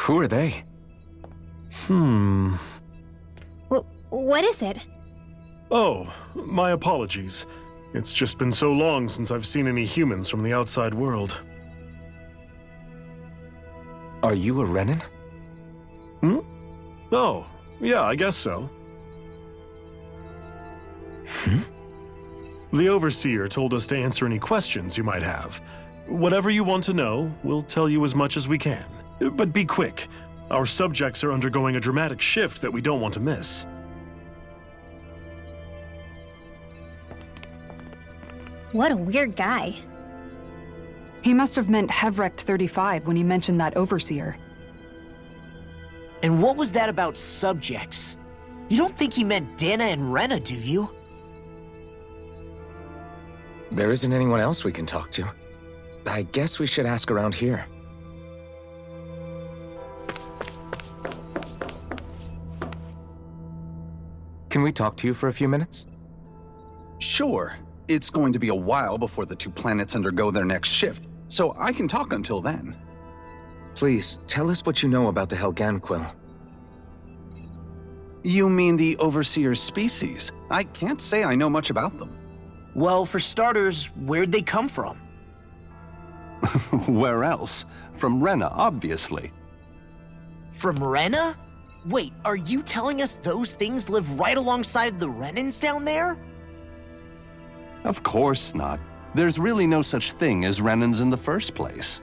Who are they? What is it? Oh, my apologies. It's just been so long since I've seen any humans from the outside world. Are you a Renan? Oh, yeah, I guess so. The Overseer told us to answer any questions you might have. Whatever you want to know, we'll tell you as much as we can. But be quick. Our subjects are undergoing a dramatic shift that we don't want to miss. What a weird guy. He must have meant Hevrect 35 when he mentioned that Overseer. And what was that about subjects? You don't think he meant Dana and Rena, do you? There isn't anyone else we can talk to. I guess we should ask around here. Can we talk to you for a few minutes? Sure. It's going to be a while before the two planets undergo their next shift, so I can talk until then. Please, tell us what you know about the Helganquil. You mean the Overseer's species? I can't say I know much about them. Well, for starters, where'd they come from? Where else? From Rena, obviously. From Rena? Wait, are you telling us those things live right alongside the Renans down there? Of course not. There's really no such thing as Renans in the first place.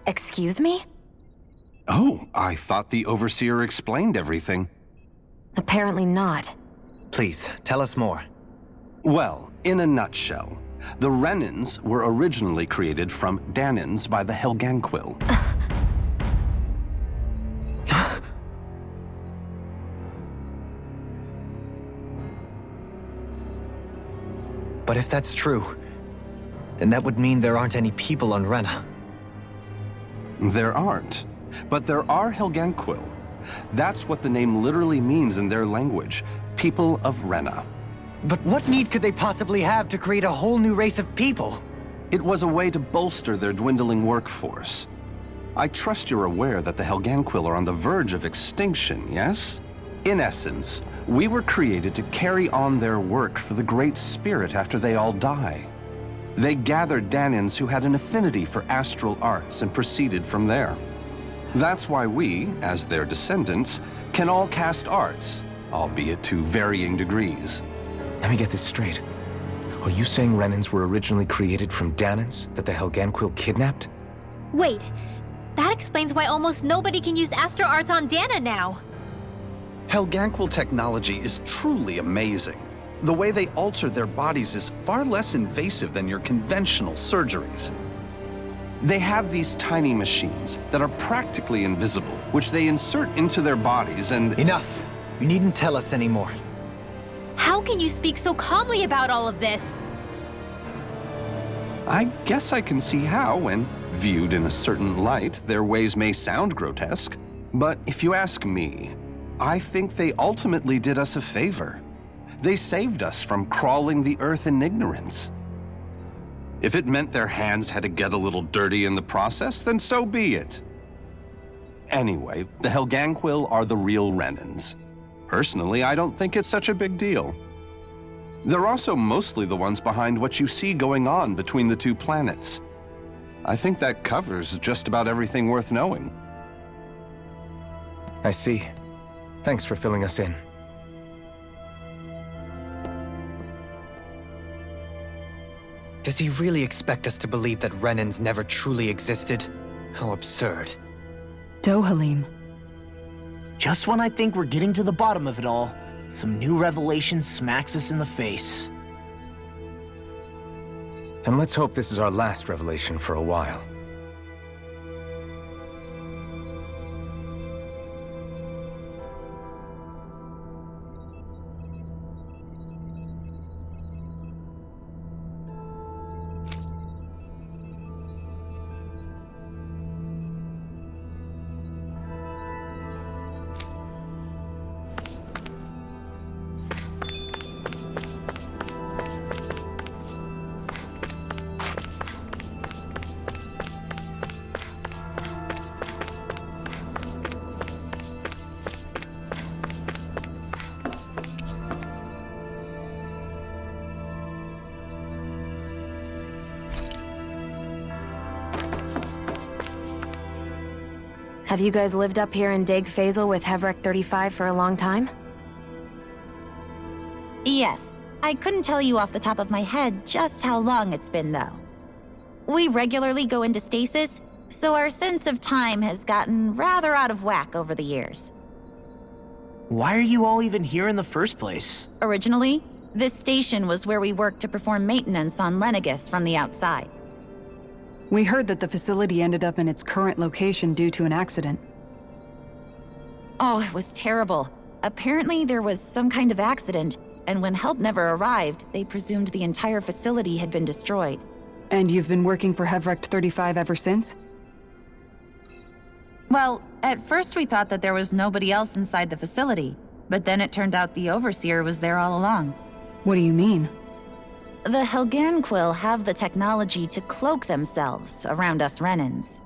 Excuse me? Oh, I thought the Overseer explained everything. Apparently not. Please, tell us more. Well, in a nutshell, the Renans were originally created from Danans by the Helganquil. But if that's true, then that would mean there aren't any people on Rena. There aren't, but there are Helganquil. That's what the name literally means in their language, people of Rena. But what need could they possibly have to create a whole new race of people? It was a way to bolster their dwindling workforce. I trust you're aware that the Helganquil are on the verge of extinction, yes? In essence, we were created to carry on their work for the Great Spirit after they all die. They gathered Danans who had an affinity for astral arts and proceeded from there. That's why we, as their descendants, can all cast arts, albeit to varying degrees. Let me get this straight. Are you saying Renans were originally created from Danans that the Helganquil kidnapped? Wait, that explains why almost nobody can use Astro Arts on Dana now. Helganquil technology is truly amazing. The way they alter their bodies is far less invasive than your conventional surgeries. They have these tiny machines that are practically invisible, which they insert into their bodies and— Enough! You needn't tell us anymore. How can you speak so calmly about all of this? I guess I can see how, when viewed in a certain light, their ways may sound grotesque. But if you ask me, I think they ultimately did us a favor. They saved us from crawling the earth in ignorance. If it meant their hands had to get a little dirty in the process, then so be it. Anyway, the Helganquil are the real Renans. Personally, I don't think it's such a big deal. They're also mostly the ones behind what you see going on between the two planets. I think that covers just about everything worth knowing. I see. Thanks for filling us in. Does he really expect us to believe that Renans never truly existed? How absurd. Dohalim. Just when I think we're getting to the bottom of it all, some new revelation smacks us in the face. Then let's hope this is our last revelation for a while. Have you guys lived up here in Daeq Faezol with Hevrek 35 for a long time? Yes. I couldn't tell you off the top of my head just how long it's been, though. We regularly go into stasis, so our sense of time has gotten rather out of whack over the years. Why are you all even here in the first place? Originally, this station was where we worked to perform maintenance on Lenegis from the outside. We heard that the facility ended up in its current location due to an accident. Oh, it was terrible. Apparently there was some kind of accident, and when help never arrived, they presumed the entire facility had been destroyed. And you've been working for Hevrek 35 ever since? Well, at first we thought that there was nobody else inside the facility, but then it turned out the Overseer was there all along. What do you mean? The Helganquil have the technology to cloak themselves around us Renans.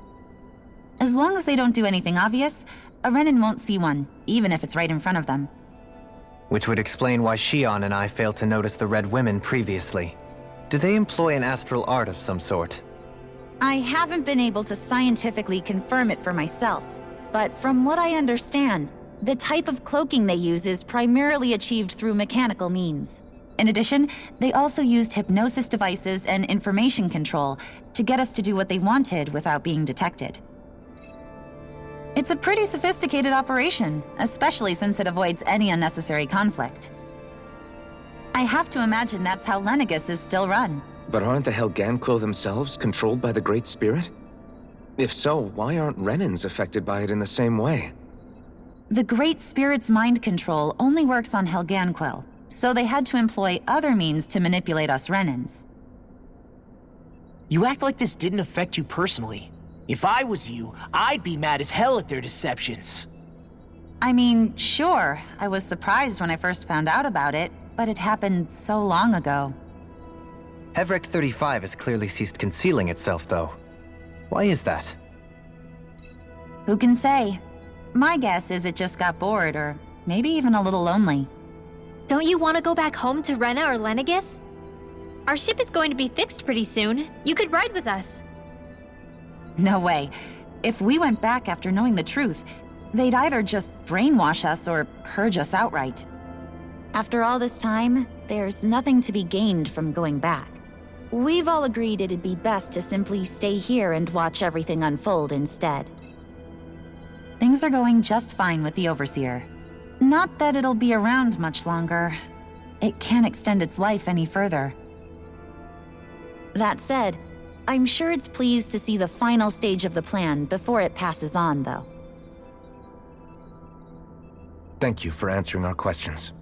As long as they don't do anything obvious, a Renan won't see one, even if it's right in front of them. Which would explain why Shion and I failed to notice the Red Women previously. Do they employ an astral art of some sort? I haven't been able to scientifically confirm it for myself, but from what I understand, the type of cloaking they use is primarily achieved through mechanical means. In addition, they also used hypnosis devices and information control to get us to do what they wanted without being detected. It's a pretty sophisticated operation, especially since it avoids any unnecessary conflict. I have to imagine that's how Lenegis is still run. But aren't the Helganquil themselves controlled by the Great Spirit? If so, why aren't Renans affected by it in the same way? The Great Spirit's mind control only works on Helganquil, so they had to employ other means to manipulate us Renans. You act like this didn't affect you personally. If I was you, I'd be mad as hell at their deceptions. I mean, sure, I was surprised when I first found out about it, but it happened so long ago. Hevrek 35 has clearly ceased concealing itself, though. Why is that? Who can say? My guess is it just got bored, or maybe even a little lonely. Don't you want to go back home to Rena or Lenegis? Our ship is going to be fixed pretty soon. You could ride with us. No way. If we went back after knowing the truth, they'd either just brainwash us or purge us outright. After all this time, there's nothing to be gained from going back. We've all agreed it'd be best to simply stay here and watch everything unfold instead. Things are going just fine with the Overseer. Not that it'll be around much longer. It can't extend its life any further. That said, I'm sure it's pleased to see the final stage of the plan before it passes on, though. Thank you for answering our questions.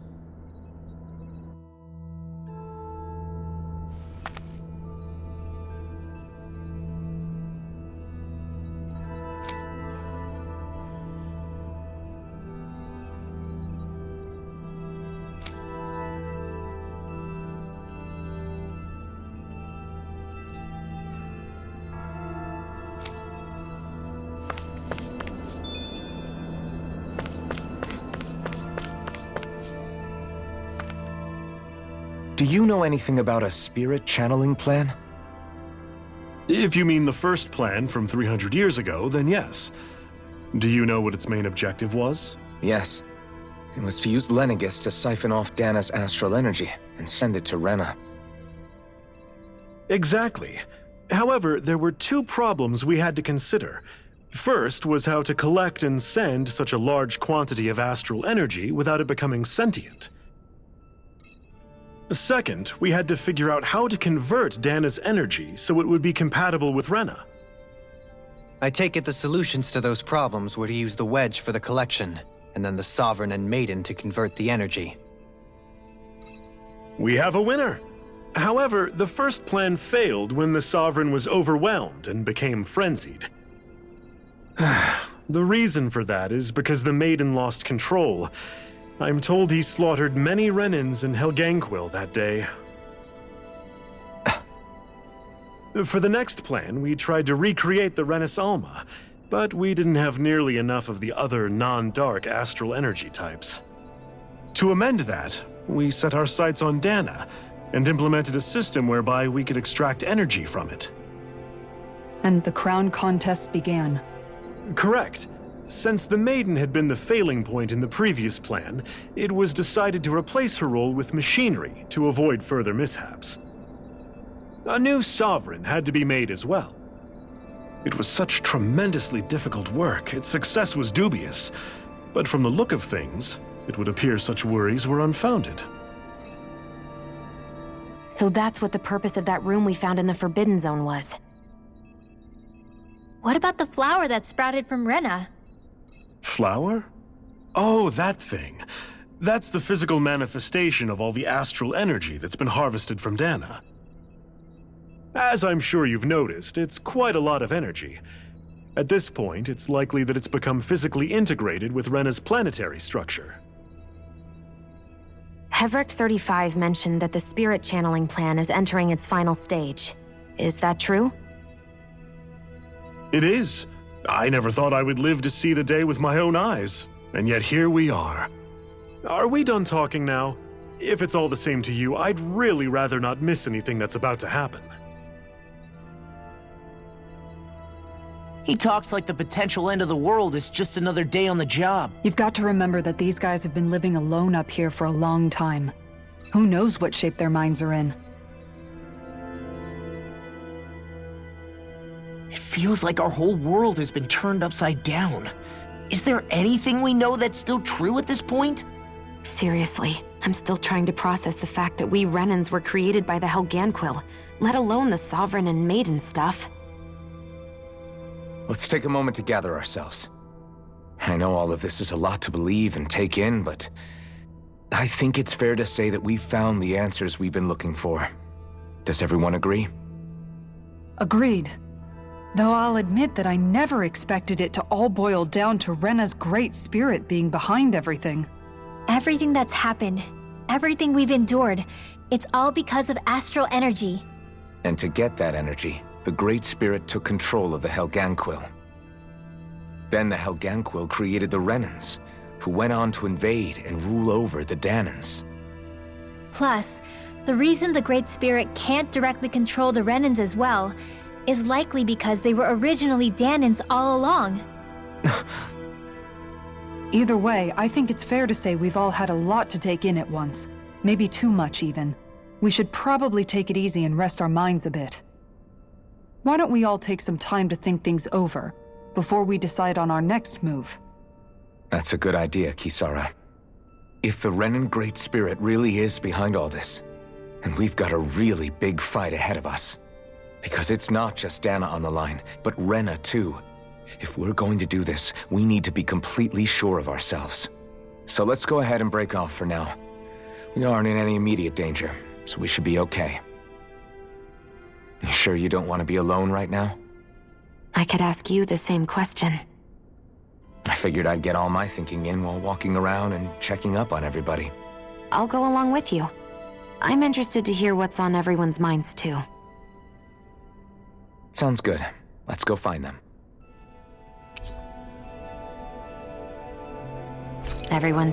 Do you know anything about a spirit channeling plan? If you mean the first plan from 300 years ago, then yes. Do you know what its main objective was? Yes. It was to use Lenegis to siphon off Dana's astral energy and send it to Rena. Exactly. However, there were two problems we had to consider. First was how to collect and send such a large quantity of astral energy without it becoming sentient. Second, we had to figure out how to convert Dana's energy so it would be compatible with Rena. I take it the solutions to those problems were to use the wedge for the collection, and then the Sovereign and Maiden to convert the energy. We have a winner! However, the first plan failed when the Sovereign was overwhelmed and became frenzied. The reason for that is because the Maiden lost control. I'm told he slaughtered many Renans in Helganquil that day. For the next plan, we tried to recreate the Renis Alma, but we didn't have nearly enough of the other non-dark astral energy types. To amend that, we set our sights on Dana and implemented a system whereby we could extract energy from it. And the crown contests began. Correct. Since the Maiden had been the failing point in the previous plan, it was decided to replace her role with machinery to avoid further mishaps. A new Sovereign had to be made as well. It was such tremendously difficult work, its success was dubious, but from the look of things, it would appear such worries were unfounded. So that's what the purpose of that room we found in the Forbidden Zone was. What about the flower that sprouted from Rena? Flower? Oh, that thing. That's the physical manifestation of all the astral energy that's been harvested from Dana. As I'm sure you've noticed, it's quite a lot of energy. At this point, it's likely that it's become physically integrated with Rena's planetary structure. Hevrecht 35 mentioned that the spirit channeling plan is entering its final stage. Is that true? It is. I never thought I would live to see the day with my own eyes, and yet here we are. Are we done talking now? If it's all the same to you, I'd really rather not miss anything that's about to happen. He talks like the potential end of the world is just another day on the job. You've got to remember that these guys have been living alone up here for a long time. Who knows what shape their minds are in? It feels like our whole world has been turned upside down. Is there anything we know that's still true at this point? Seriously, I'm still trying to process the fact that we Renans were created by the Helganquil, let alone the Sovereign and Maiden stuff. Let's take a moment to gather ourselves. I know all of this is a lot to believe and take in, but I think it's fair to say that we've found the answers we've been looking for. Does everyone agree? Agreed. Though I'll admit that I never expected it to all boil down to Rena's great spirit being behind everything. Everything that's happened, everything we've endured, it's all because of astral energy. And to get that energy, the Great Spirit took control of the Helganquil. Then the Helganquil created the Renans, who went on to invade and rule over the Danans. Plus, the reason the Great Spirit can't directly control the Renans as well is likely because they were originally Danans all along. Either way, I think it's fair to say we've all had a lot to take in at once. Maybe too much, even. We should probably take it easy and rest our minds a bit. Why don't we all take some time to think things over, before we decide on our next move? That's a good idea, Kisara. If the Renan Great Spirit really is behind all this, then we've got a really big fight ahead of us. Because it's not just Dana on the line, but Rena too. If we're going to do this, we need to be completely sure of ourselves. So let's go ahead and break off for now. We aren't in any immediate danger, so we should be okay. You sure you don't want to be alone right now? I could ask you the same question. I figured I'd get all my thinking in while walking around and checking up on everybody. I'll go along with you. I'm interested to hear what's on everyone's minds, too. Sounds good. Let's go find them. Everyone's